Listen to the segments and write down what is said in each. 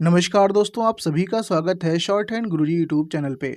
नमस्कार दोस्तों, आप सभी का स्वागत है शॉर्ट हैंड गुरुजी यूट्यूब चैनल पे।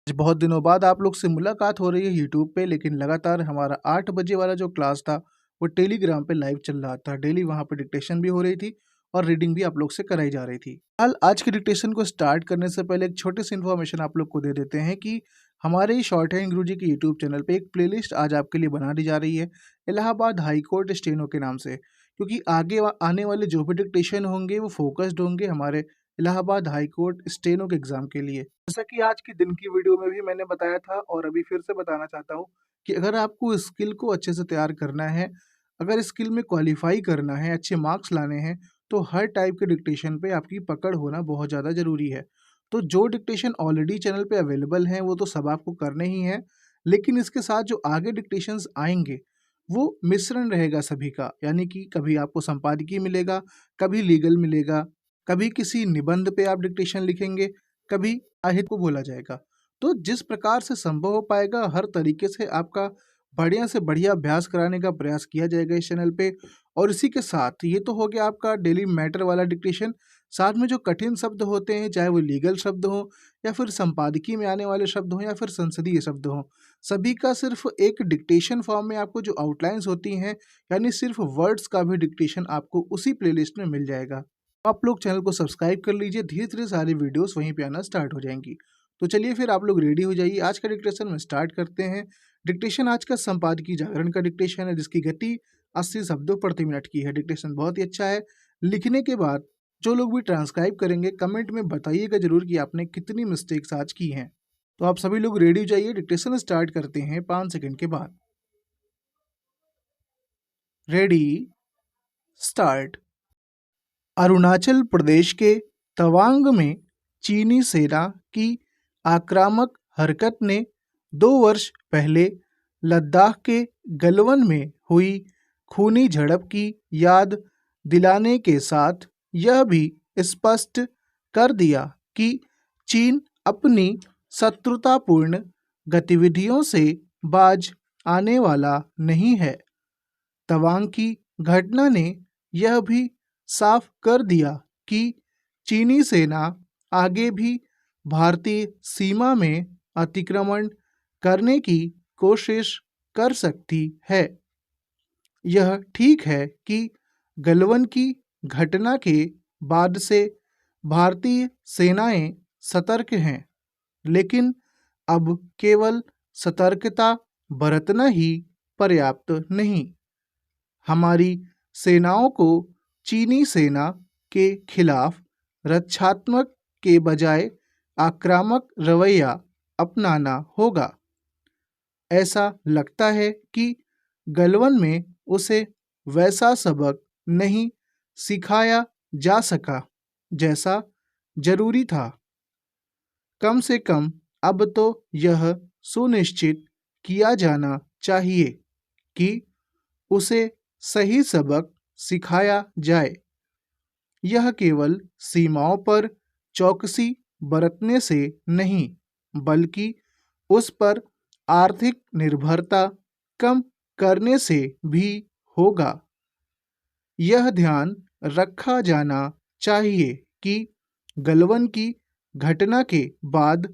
आज बहुत दिनों बाद आप लोग से मुलाकात हो रही है यूट्यूब पे, लेकिन लगातार हमारा 8 बजे वाला जो क्लास था वो टेलीग्राम पे लाइव चल रहा था। डेली वहाँ पे डिक्टेशन भी हो रही थी और रीडिंग भी आप लोग से कराई जा रही थी। हाल आज के डिक्टेशन को स्टार्ट करने से पहले एक छोटी सी इन्फॉर्मेशन आप लोग को दे देते हैं कि हमारे शॉर्ट हैंड गुरुजी के यूट्यूब चैनल पे एक प्लेलिस्ट आज आपके लिए बना दी जा रही है इलाहाबाद हाई कोर्ट स्टेनो के नाम से, क्योंकि आगे आने वाले जो भी डिक्टेशन होंगे वो फोकस्ड होंगे हमारे इलाहाबाद हाई कोर्ट स्टेनो के एग्जाम के लिए। जैसा कि आज के दिन की वीडियो में भी मैंने बताया था और अभी फिर से बताना चाहता हूँ कि अगर आपको स्किल को अच्छे से तैयार करना है, अगर स्किल में क्वालिफाई करना है, अच्छे मार्क्स लाने हैं, तो हर टाइप के डिक्टेशन पे आपकी पकड़ होना बहुत ज़्यादा ज़रूरी है। तो जो डिक्टेशन ऑलरेडी चैनल पे अवेलेबल हैं वो तो सब आपको करने ही हैं, लेकिन इसके साथ जो आगे डिक्टेशंस आएंगे वो मिश्रण रहेगा सभी का, यानी कि कभी आपको संपादकीय मिलेगा, कभी लीगल मिलेगा, कभी किसी निबंध पे आप डिक्टेशन लिखेंगे, कभी साहित्य को बोला जाएगा। तो जिस प्रकार से संभव हो पाएगा हर तरीके से आपका बढ़िया से बढ़िया अभ्यास कराने का प्रयास किया जाएगा इस चैनल पे। और इसी के साथ ये तो हो गया आपका डेली मैटर वाला डिक्टेशन। साथ में जो कठिन शब्द होते हैं, चाहे वो लीगल शब्द हो या फिर संपादकीय में आने वाले शब्द हों या फिर संसदीय शब्द हों, सभी का सिर्फ एक डिक्टेशन फॉर्म में आपको जो आउटलाइंस होती हैं, यानी सिर्फ वर्ड्स का भी डिक्टेशन आपको उसी प्लेलिस्ट में मिल जाएगा। आप लोग चैनल को सब्सक्राइब कर लीजिए, धीरे धीरे सारी वीडियोस वहीं पे आना स्टार्ट हो जाएंगी। तो चलिए फिर आप लोग रेडी हो जाइए, आज का डिक्टेशन में स्टार्ट करते हैं। डिक्टेशन आज का संपादकीय जागरण का डिक्टेशन है, जिसकी गति 80 शब्दों प्रति मिनट की है। डिक्टेशन बहुत ही अच्छा है। लिखने के बाद जो लोग भी ट्रांसक्राइब करेंगे कमेंट में बताइएगा जरूर कि आपने कितनी मिस्टेक्स आज की हैं। तो आप सभी लोग रेडी हो जाइए, डिक्टेशन स्टार्ट करते हैं 5 सेकंड के बाद। Ready, start. अरुणाचल प्रदेश के तवांग में चीनी सेना की आक्रामक हरकत ने 2 वर्ष पहले लद्दाख के गलवान में हुई खूनी झड़प की याद दिलाने के साथ यह भी स्पष्ट कर दिया कि चीन अपनी शत्रुतापूर्ण गतिविधियों से बाज आने वाला नहीं है। तवांग की घटना ने यह भी साफ कर दिया कि चीनी सेना आगे भी भारतीय सीमा में अतिक्रमण करने की कोशिश कर सकती है। यह ठीक है कि गलवान की घटना के बाद से भारतीय सेनाएं सतर्क हैं, लेकिन अब केवल सतर्कता बरतना ही पर्याप्त नहीं। हमारी सेनाओं को चीनी सेना के खिलाफ रक्षात्मक के बजाय आक्रामक रवैया अपनाना होगा। ऐसा लगता है कि गलवान में उसे वैसा सबक नहीं सिखाया जा सका जैसा जरूरी था। कम से कम अब तो यह सुनिश्चित किया जाना चाहिए कि उसे सही सबक सिखाया जाए। यह केवल सीमाओं पर चौकसी बरतने से नहीं, बल्कि उस पर आर्थिक निर्भरता कम करने से भी होगा। यह ध्यान रखा जाना चाहिए कि गलवान की घटना के बाद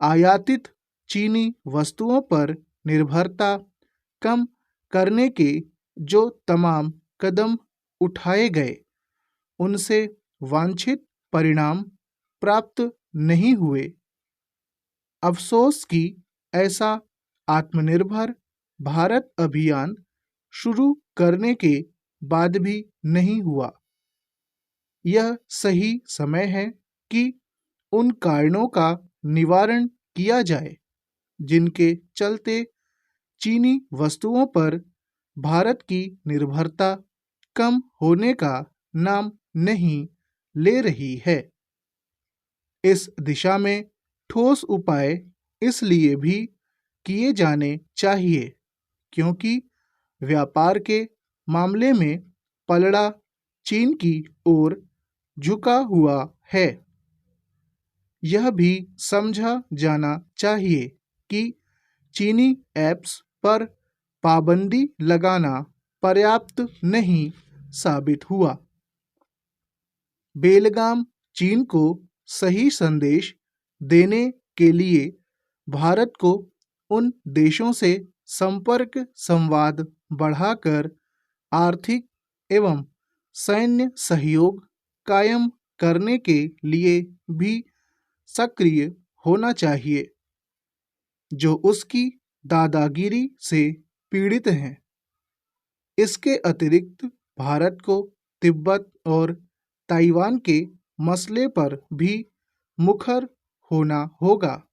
आयातित चीनी वस्तुओं पर निर्भरता कम करने के जो तमाम कदम उठाए गए, उनसे वांछित परिणाम प्राप्त नहीं हुए। अफसोस कि ऐसा आत्मनिर्भर भारत अभियान शुरू करने के बाद भी नहीं हुआ। यह सही समय है कि उन कारणों का निवारण किया जाए जिनके चलते चीनी वस्तुओं पर भारत की निर्भरता कम होने का नाम नहीं ले रही है। इस दिशा में ठोस उपाय इसलिए भी किए जाने चाहिए क्योंकि व्यापार के मामले में पलड़ा चीन की ओर झुका हुआ है। यह भी समझा जाना चाहिए कि चीनी ऐप्स पर पाबंदी लगाना पर्याप्त नहीं साबित हुआ। बेलगाम चीन को सही संदेश देने के लिए भारत को उन देशों से संपर्क संवाद बढ़ाकर आर्थिक एवं सैन्य सहयोग कायम करने के लिए भी सक्रिय होना चाहिए, जो उसकी दादागिरी से पीड़ित हैं। इसके अतिरिक्त भारत को तिब्बत और ताइवान के मसले पर भी मुखर होना होगा।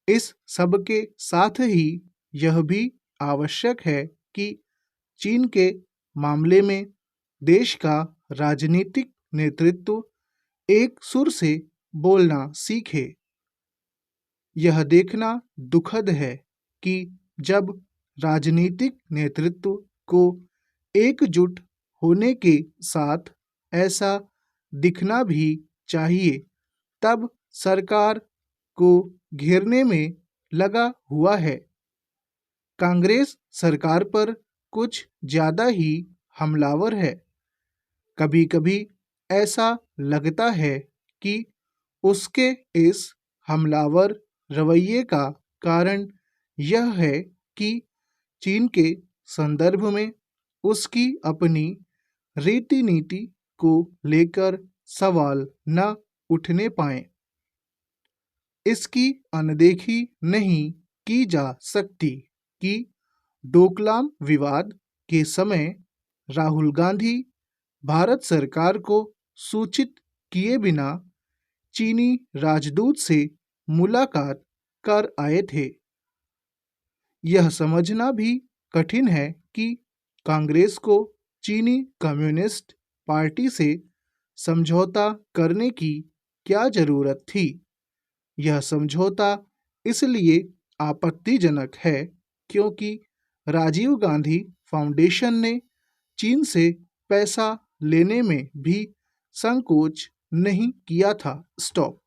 इस सब के साथ ही यह भी आवश्यक है कि चीन के मामले में देश का राजनीतिक नेतृत्व एक सुर से बोलना सीखे। यह देखना दुखद है कि जब राजनीतिक नेतृत्व को एकजुट होने के साथ ऐसा दिखना भी चाहिए, तब सरकार को घेरने में लगा हुआ है। कांग्रेस सरकार पर कुछ ज़्यादा ही हमलावर है। कभी-कभी ऐसा लगता है कि उसके इस हमलावर रवैये का कारण यह है कि चीन के संदर्भ में उसकी अपनी रीति नीति को लेकर सवाल न उठने पाए। इसकी अनदेखी नहीं की जा सकती कि डोकलाम विवाद के समय राहुल गांधी भारत सरकार को सूचित किए बिना चीनी राजदूत से मुलाकात कर आए थे। यह समझना भी कठिन है कि कांग्रेस को चीनी कम्युनिस्ट पार्टी से समझौता करने की क्या जरूरत थी। यह समझौता इसलिए आपत्तिजनक है क्योंकि राजीव गांधी फाउंडेशन ने चीन से पैसा लेने में भी संकोच नहीं किया था। स्टॉप।